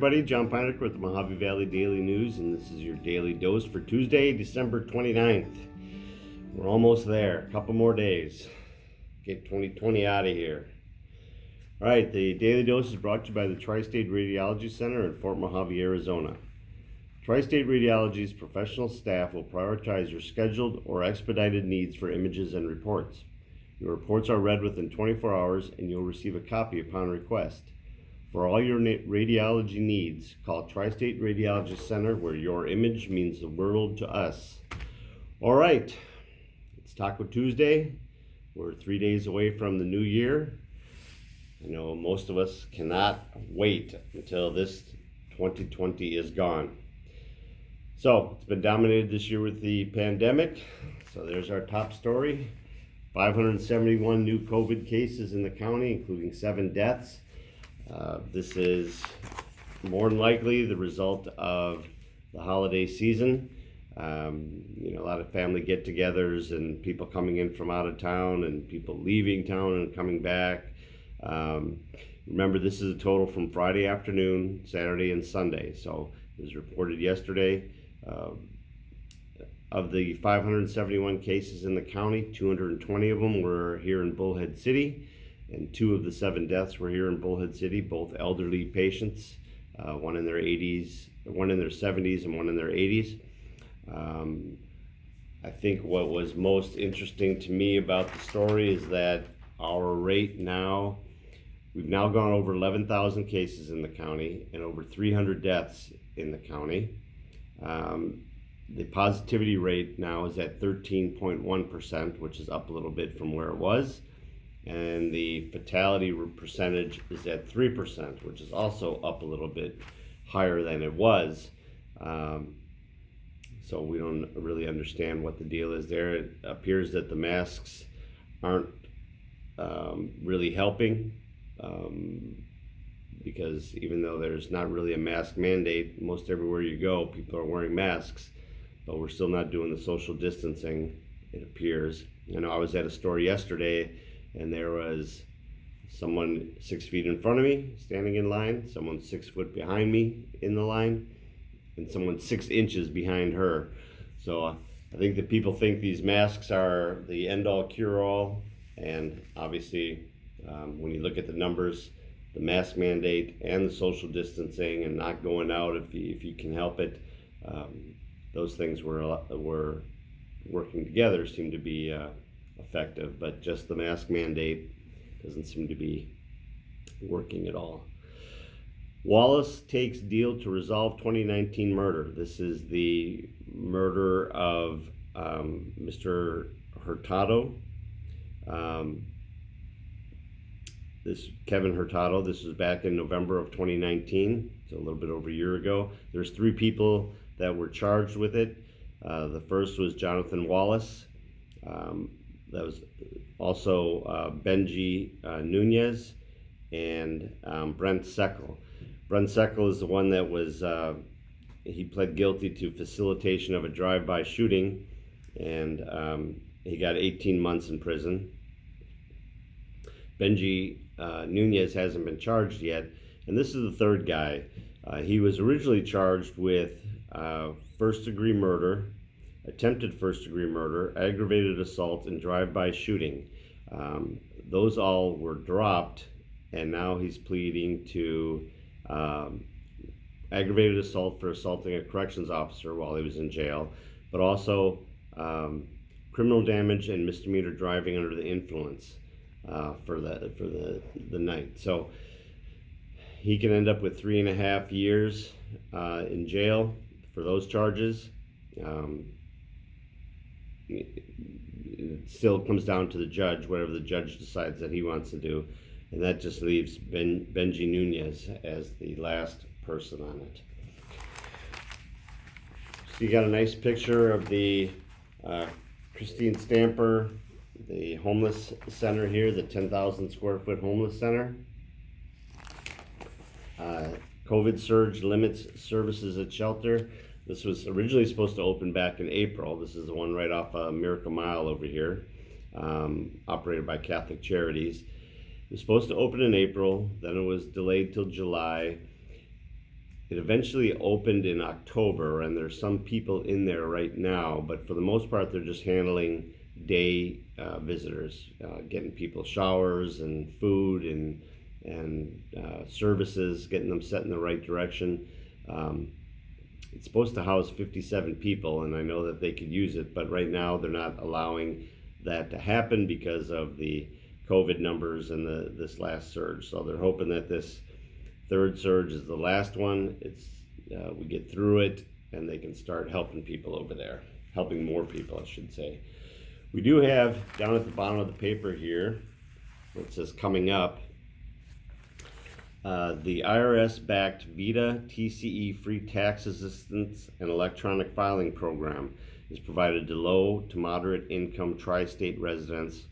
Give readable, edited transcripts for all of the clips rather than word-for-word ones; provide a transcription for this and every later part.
everybody, John Pinek with the Mohave Valley Daily News, and this is your daily dose for Tuesday, December 29th. We're almost there, a couple more days. Get 2020 out of here. All right, the daily dose is brought to you by the Tri-State Radiology Center in Fort Mohave, Arizona. Tri-State Radiology's professional staff will prioritize your scheduled or expedited needs for images and reports. Your reports are read within 24 hours and you'll receive a copy upon request. For all your radiology needs, call Tri-State Radiology Center, where your image means the world to us. All right, it's Taco Tuesday. We're 3 days away from the new year. I know most of us cannot wait until this 2020 is gone. So it's been dominated this year with the pandemic. So there's our top story. 571 new COVID cases in the county, including 7 deaths. This is more than likely the result of the holiday season. A lot of family get-togethers and people coming in from out of town and people leaving town and coming back. Remember, this is a total from Friday afternoon, Saturday, and Sunday. So it was reported yesterday. Of the 571 cases in the county, 220 of them were here in Bullhead City. And 2 of the 7 deaths were here in Bullhead City, both elderly patients, one in their 80s, one in their 70s, and one in their 80s. I think what was most interesting to me about the story is that our rate now, we've now gone over 11,000 cases in the county and over 300 deaths in the county. The positivity rate now is at 13.1%, which is up a little bit from where it was. And the fatality percentage is at 3%, which is also up a little bit higher than it was. So we don't really understand what the deal is there. It appears that the masks aren't really helping, because even though there's not really a mask mandate, most everywhere you go, people are wearing masks, but we're still not doing the social distancing, it appears. I know I was at a store yesterday, and there was someone 6 feet in front of me standing in line, someone 6 foot behind me in the line, and someone 6 inches behind her. So I think that people think these masks are the end-all cure-all, and obviously when you look at the numbers, the mask mandate and the social distancing and not going out if you can help it, those things were working together, seem to be effective, but just the mask mandate doesn't seem to be working at all. Wallace takes deal to resolve 2019 murder. This is the murder of Mr. Hurtado. Kevin Hurtado. This was back in November of 2019, so a little bit over a year ago. There's 3 people that were charged with it. The first was Jonathan Wallace. That was also Benji Nunez and Brent Seckel. Brent Seckel is the one that was, he pled guilty to facilitation of a drive-by shooting, and he got 18 months in prison. Benji Nunez hasn't been charged yet, and this is the third guy. He was originally charged with first-degree murder, attempted first-degree murder, aggravated assault, and drive-by shooting. Those all were dropped, and now he's pleading to aggravated assault for assaulting a corrections officer while he was in jail, but also criminal damage and misdemeanor driving under the influence for the night. So he can end up with 3.5 years in jail for those charges. It still comes down to the judge, whatever the judge decides that he wants to do, and that just leaves Benji Nunez as the last person on it. So you got a nice picture of the Christine Stamper, the homeless center here, the 10,000 square foot homeless center. COVID surge limits services at shelter. This was originally supposed to open back in April. This is the one right off Miracle Mile over here, operated by Catholic Charities. It was supposed to open in April, then it was delayed till July. It eventually opened in October, and there's some people in there right now, but for the most part, they're just handling day visitors, getting people showers and food and services, getting them set in the right direction. It's supposed to house 57 people, and I know that they could use it, but right now they're not allowing that to happen because of the COVID numbers and this last surge. So they're hoping that this third surge is the last one. We get through it, and they can start helping people over there, helping more people, I should say. We do have down at the bottom of the paper here, it says coming up, the IRS-backed VITA TCE free tax assistance and electronic filing program is provided to low to moderate income tri-state residents.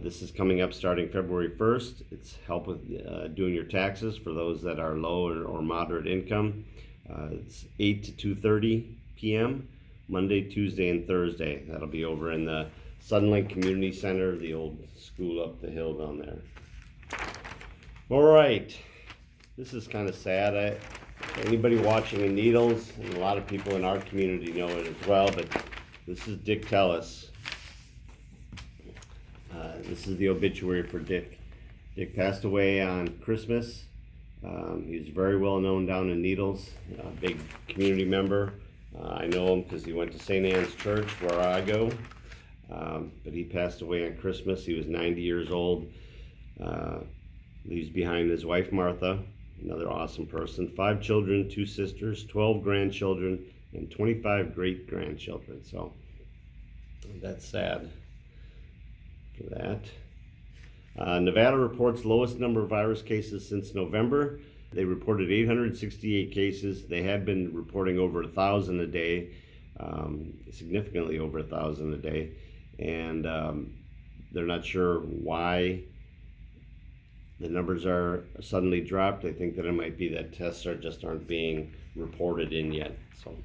This is coming up starting February 1st. It's help with doing your taxes for those that are low or moderate income. It's 8 to 2:30 p.m. Monday, Tuesday, and Thursday. That'll be over in the Sunlink Community Center, the old school up the hill down there. All right, this is kind of sad. Anybody watching in Needles, and a lot of people in our community know it as well, but this is Dick Tellis. This is the obituary for Dick. Dick passed away on Christmas. He was very well known down in Needles, a big community member. I know him because he went to St. Anne's Church where I go, but he passed away on Christmas. He was 90 years old. Leaves behind his wife Martha, another awesome person, 5 children, 2 sisters, 12 grandchildren, and 25 great-grandchildren. So that's sad for that. Nevada reports lowest number of virus cases since November. They reported 868 cases. They had been reporting over 1,000 a day, significantly over 1,000 a day, and they're not sure why the numbers are suddenly dropped. They think that it might be that tests aren't being reported in yet. So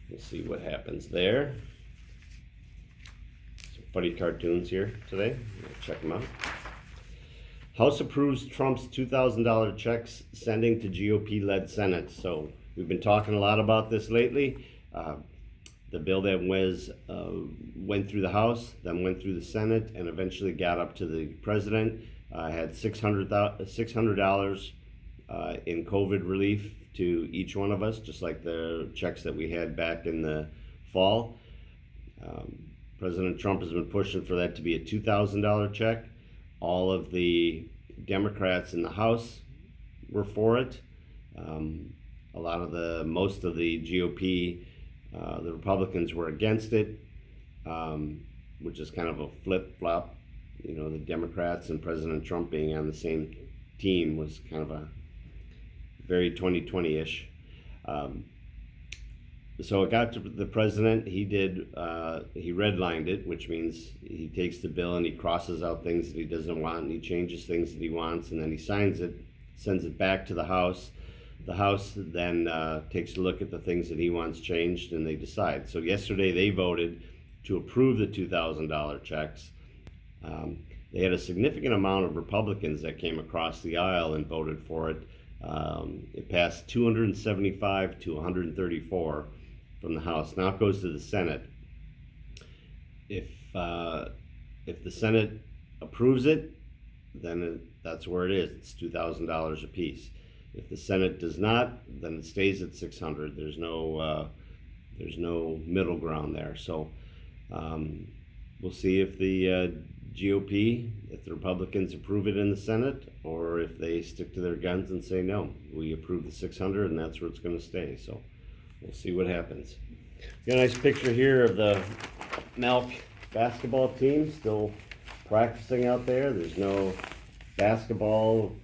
we'll see what happens there. Some funny cartoons here today. Check them out. House approves Trump's $2,000 checks sending to GOP-led Senate. So we've been talking a lot about this lately. The bill that went through the House, then went through the Senate, and eventually got up to the president. Had $600 in COVID relief to each one of us, just like the checks that we had back in the fall. President Trump has been pushing for that to be a $2,000 check. All of the Democrats in the House were for it. Most of the GOP, the Republicans were against it, which is kind of a flip-flop. You know, the Democrats and President Trump being on the same team was kind of a very 2020-ish. So it got to the president. He redlined it, which means he takes the bill and he crosses out things that he doesn't want, and he changes things that he wants, and then he signs it, sends it back to the House. The House then takes a look at the things that he wants changed, and they decide. So yesterday they voted to approve the $2,000 checks. They had a significant amount of Republicans that came across the aisle and voted for it. It passed 275 to 134 from the House. Now it goes to the Senate. If the Senate approves it, then that's where it is. It's $2,000 apiece. If the Senate does not, then it stays at $600. There's no middle ground there. So we'll see if the GOP, if the Republicans approve it in the Senate, or if they stick to their guns and say, no, we approve the 600 and that's where it's going to stay. So we'll see what happens. Got a nice picture here of the Malk basketball team still practicing out there. There's no basketball,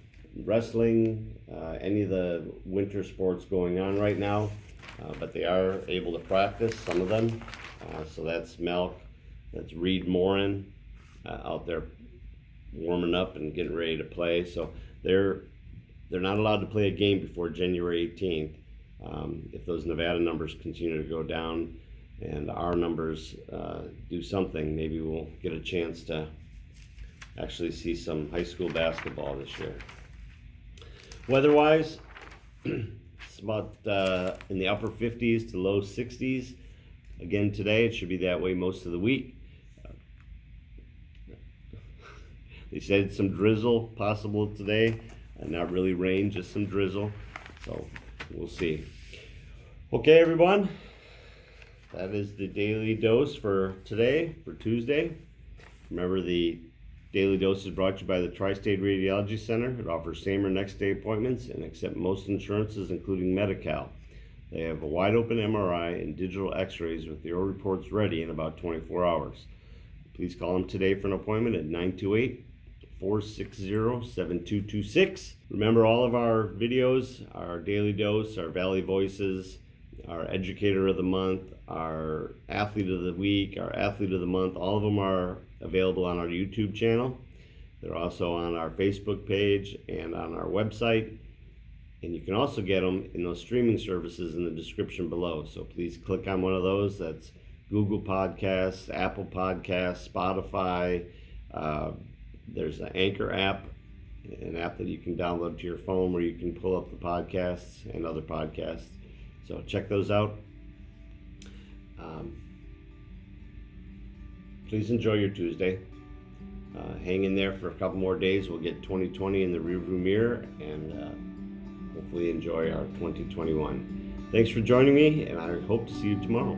wrestling, any of the winter sports going on right now, but they are able to practice, some of them. So that's Malk, that's Reed Morin, out there warming up and getting ready to play. So they're not allowed to play a game before January 18th. If those Nevada numbers continue to go down and our numbers do something, maybe we'll get a chance to actually see some high school basketball this year. Weather-wise, about in the upper 50s to low 60s. Again today, it should be that way most of the week. They said some drizzle possible today. Not really rain, just some drizzle. So we'll see. Okay, everyone. That is the daily dose for today, for Tuesday. Remember, the daily dose is brought to you by the Tri-State Radiology Center. It offers same or next day appointments and accepts most insurances, including Medi-Cal. They have a wide open MRI and digital x-rays with your reports ready in about 24 hours. Please call them today for an appointment at 928-460-7226. Remember, all of our videos, our daily dose, our Valley Voices, our Educator of the Month, our Athlete of the Week, our Athlete of the Month, all of them are available on our YouTube channel. They're also on our Facebook page and on our website. And you can also get them in those streaming services in the description below. So please click on one of those. That's Google Podcasts, Apple Podcasts, Spotify. There's an Anchor app, an app that you can download to your phone where you can pull up the podcasts and other podcasts. So check those out. Please enjoy your Tuesday. Hang in there for a couple more days. We'll get 2020 in the rearview mirror and hopefully enjoy our 2021. Thanks for joining me, and I hope to see you tomorrow.